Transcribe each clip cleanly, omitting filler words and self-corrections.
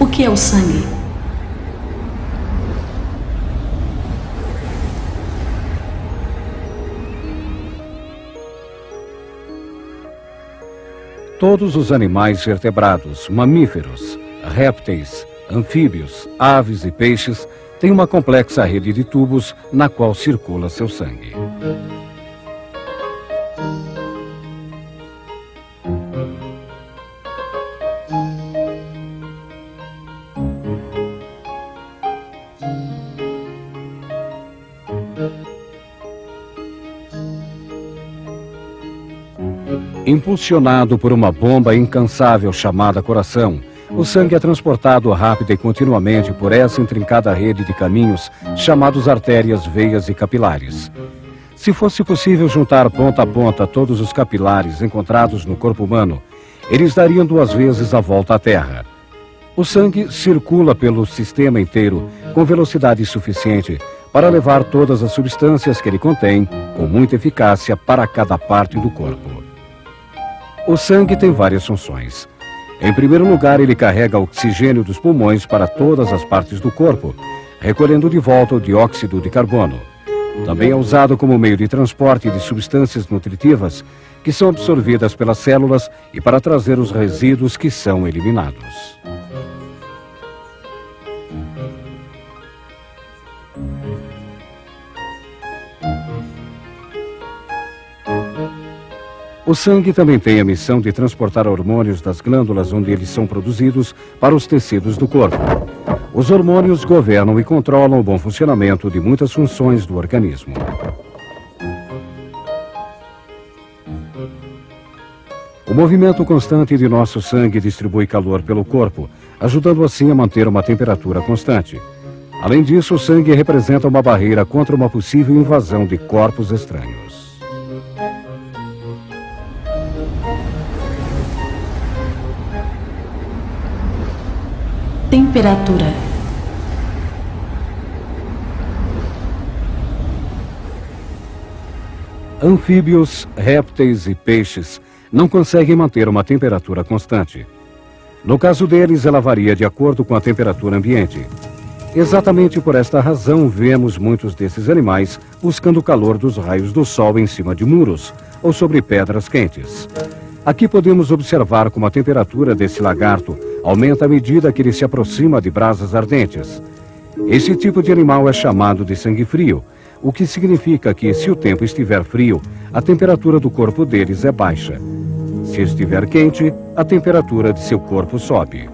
O que é o sangue? Todos os animais vertebrados, mamíferos, répteis, anfíbios, aves e peixes têm uma complexa rede de tubos na qual circula seu sangue. Impulsionado por uma bomba incansável chamada coração, o sangue é transportado rápida e continuamente por essa intrincada rede de caminhos chamados artérias, veias e capilares. Se fosse possível juntar ponta a ponta todos os capilares encontrados no corpo humano, eles dariam 2 vezes a volta à Terra. O sangue circula pelo sistema inteiro com velocidade suficiente para levar todas as substâncias que ele contém com muita eficácia para cada parte do corpo. O sangue tem várias funções. Em primeiro lugar, ele carrega oxigênio dos pulmões para todas as partes do corpo, recolhendo de volta o dióxido de carbono. Também é usado como meio de transporte de substâncias nutritivas que são absorvidas pelas células e para trazer os resíduos que são eliminados. O sangue também tem a missão de transportar hormônios das glândulas onde eles são produzidos para os tecidos do corpo. Os hormônios governam e controlam o bom funcionamento de muitas funções do organismo. O movimento constante de nosso sangue distribui calor pelo corpo, ajudando assim a manter uma temperatura constante. Além disso, o sangue representa uma barreira contra uma possível invasão de corpos estranhos. Temperatura. Anfíbios, répteis e peixes não conseguem manter uma temperatura constante. No caso deles, ela varia de acordo com a temperatura ambiente. Exatamente por esta razão, vemos muitos desses animais buscando o calor dos raios do sol em cima de muros ou sobre pedras quentes. Aqui podemos observar como a temperatura desse lagarto aumenta à medida que ele se aproxima de brasas ardentes. Esse tipo de animal é chamado de sangue frio, o que significa que, se o tempo estiver frio, a temperatura do corpo deles é baixa. Se estiver quente, a temperatura de seu corpo sobe.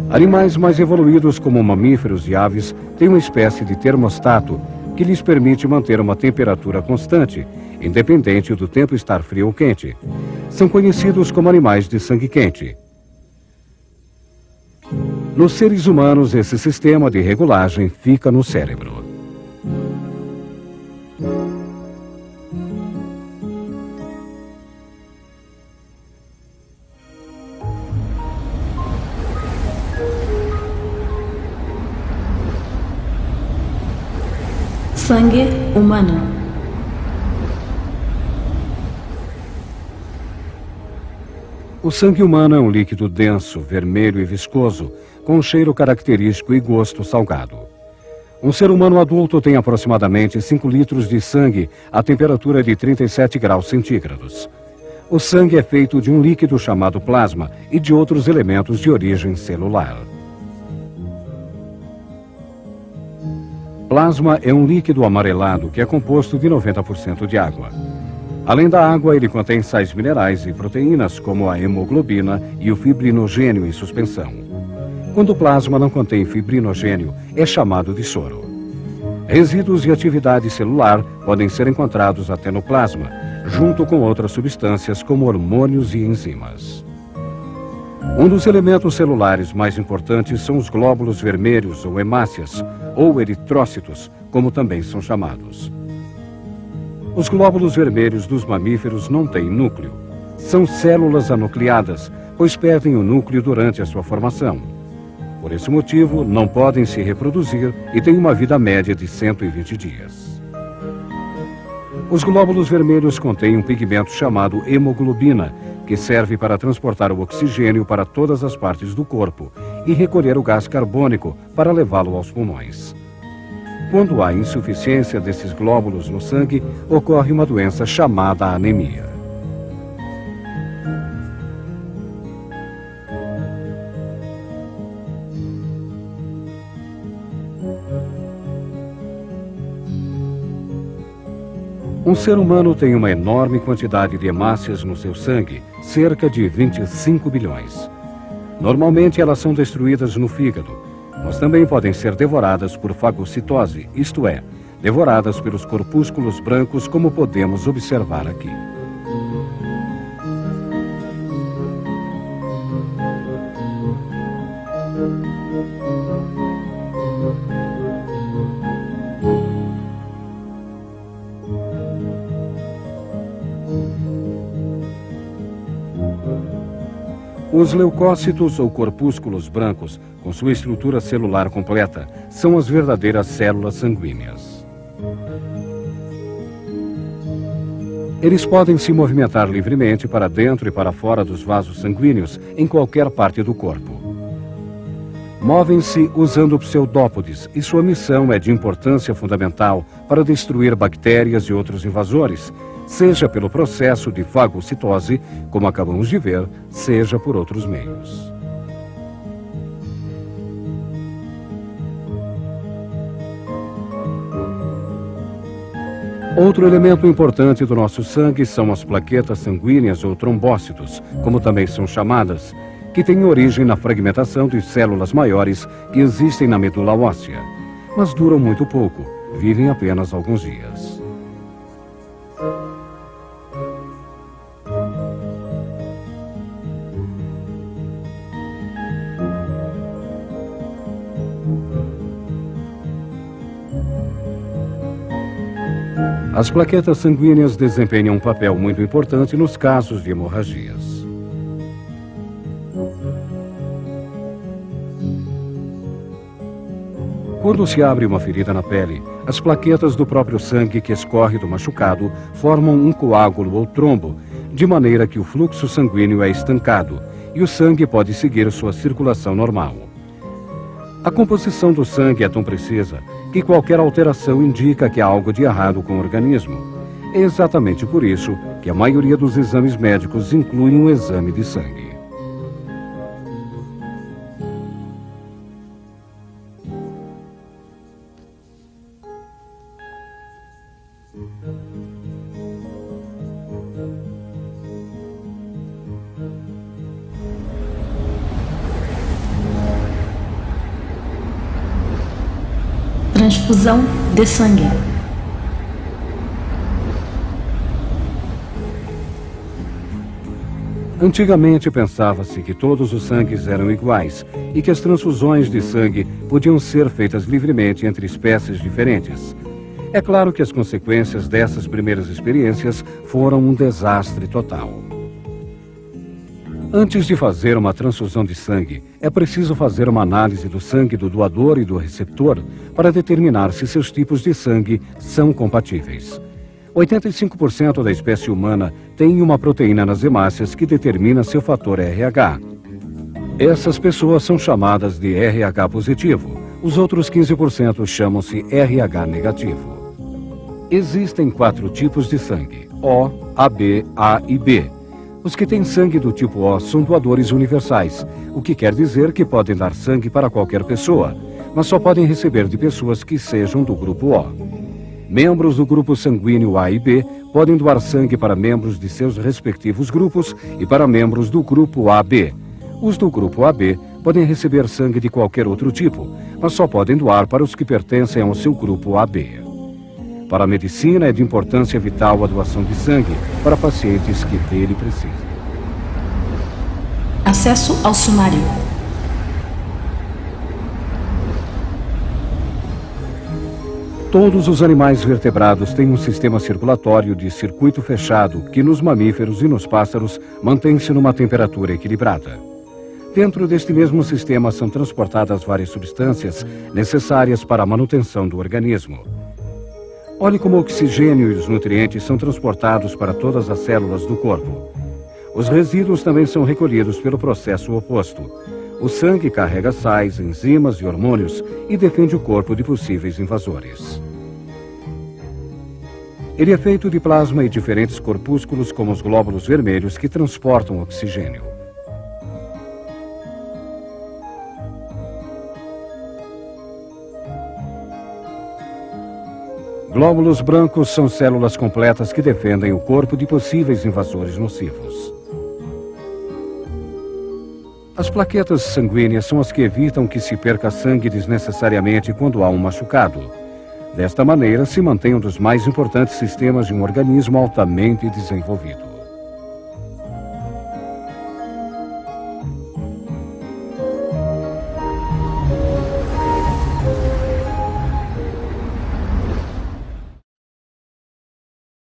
Animais mais evoluídos, como mamíferos e aves, têm uma espécie de termostato que lhes permite manter uma temperatura constante, independente do tempo estar frio ou quente. São conhecidos como animais de sangue quente. Nos seres humanos, esse sistema de regulagem fica no cérebro. Sangue humano. O sangue humano é um líquido denso, vermelho e viscoso, com um cheiro característico e gosto salgado. Um ser humano adulto tem aproximadamente 5 litros de sangue a temperatura de 37 graus centígrados. O sangue é feito de um líquido chamado plasma e de outros elementos de origem celular. Plasma é um líquido amarelado que é composto de 90% de água. Além da água, ele contém sais minerais e proteínas, como a hemoglobina e o fibrinogênio em suspensão. Quando o plasma não contém fibrinogênio, é chamado de soro. Resíduos de atividade celular podem ser encontrados até no plasma, junto com outras substâncias como hormônios e enzimas. Um dos elementos celulares mais importantes são os glóbulos vermelhos ou hemácias, ou eritrócitos, como também são chamados. Os glóbulos vermelhos dos mamíferos não têm núcleo. São células anucleadas, pois perdem o núcleo durante a sua formação. Por esse motivo, não podem se reproduzir e têm uma vida média de 120 dias. Os glóbulos vermelhos contêm um pigmento chamado hemoglobina, que serve para transportar o oxigênio para todas as partes do corpo e recolher o gás carbônico para levá-lo aos pulmões. Quando há insuficiência desses glóbulos no sangue, ocorre uma doença chamada anemia. Um ser humano tem uma enorme quantidade de hemácias no seu sangue, cerca de 25 bilhões. Normalmente elas são destruídas no fígado, mas também podem ser devoradas por fagocitose, isto é, devoradas pelos corpúsculos brancos, como podemos observar aqui. Os leucócitos ou corpúsculos brancos, com sua estrutura celular completa, são as verdadeiras células sanguíneas. Eles podem se movimentar livremente para dentro e para fora dos vasos sanguíneos em qualquer parte do corpo. Movem-se usando pseudópodes e sua missão é de importância fundamental para destruir bactérias e outros invasores, seja pelo processo de fagocitose, como acabamos de ver, seja por outros meios. Outro elemento importante do nosso sangue são as plaquetas sanguíneas ou trombócitos, como também são chamadas, que têm origem na fragmentação de células maiores que existem na medula óssea, mas duram muito pouco, vivem apenas alguns dias. As plaquetas sanguíneas desempenham um papel muito importante nos casos de hemorragias. Quando se abre uma ferida na pele, as plaquetas do próprio sangue que escorre do machucado formam um coágulo ou trombo, de maneira que o fluxo sanguíneo é estancado e o sangue pode seguir sua circulação normal. A composição do sangue é tão precisa que qualquer alteração indica que há algo de errado com o organismo. É exatamente por isso que a maioria dos exames médicos incluem um exame de sangue. Transfusão de sangue. Antigamente pensava-se que todos os sangues eram iguais e que as transfusões de sangue podiam ser feitas livremente entre espécies diferentes. É claro que as consequências dessas primeiras experiências foram um desastre total. Antes de fazer uma transfusão de sangue, é preciso fazer uma análise do sangue do doador e do receptor para determinar se seus tipos de sangue são compatíveis. 85% da espécie humana tem uma proteína nas hemácias que determina seu fator RH. Essas pessoas são chamadas de RH positivo. Os outros 15% chamam-se RH negativo. Existem 4 tipos de sangue: O, AB, A e B. Os que têm sangue do tipo O são doadores universais, o que quer dizer que podem dar sangue para qualquer pessoa, mas só podem receber de pessoas que sejam do grupo O. Membros do grupo sanguíneo A e B podem doar sangue para membros de seus respectivos grupos e para membros do grupo AB. Os do grupo AB podem receber sangue de qualquer outro tipo, mas só podem doar para os que pertencem ao seu grupo AB. Para a medicina, é de importância vital a doação de sangue para pacientes que dele precisam. Acesso ao sumário. Todos os animais vertebrados têm um sistema circulatório de circuito fechado que nos mamíferos e nos pássaros mantém-se numa temperatura equilibrada. Dentro deste mesmo sistema são transportadas várias substâncias necessárias para a manutenção do organismo. Olhe como o oxigênio e os nutrientes são transportados para todas as células do corpo. Os resíduos também são recolhidos pelo processo oposto. O sangue carrega sais, enzimas e hormônios e defende o corpo de possíveis invasores. Ele é feito de plasma e diferentes corpúsculos, como os glóbulos vermelhos, que transportam oxigênio. Glóbulos brancos são células completas que defendem o corpo de possíveis invasores nocivos. As plaquetas sanguíneas são as que evitam que se perca sangue desnecessariamente quando há um machucado. Desta maneira, se mantém um dos mais importantes sistemas de um organismo altamente desenvolvido.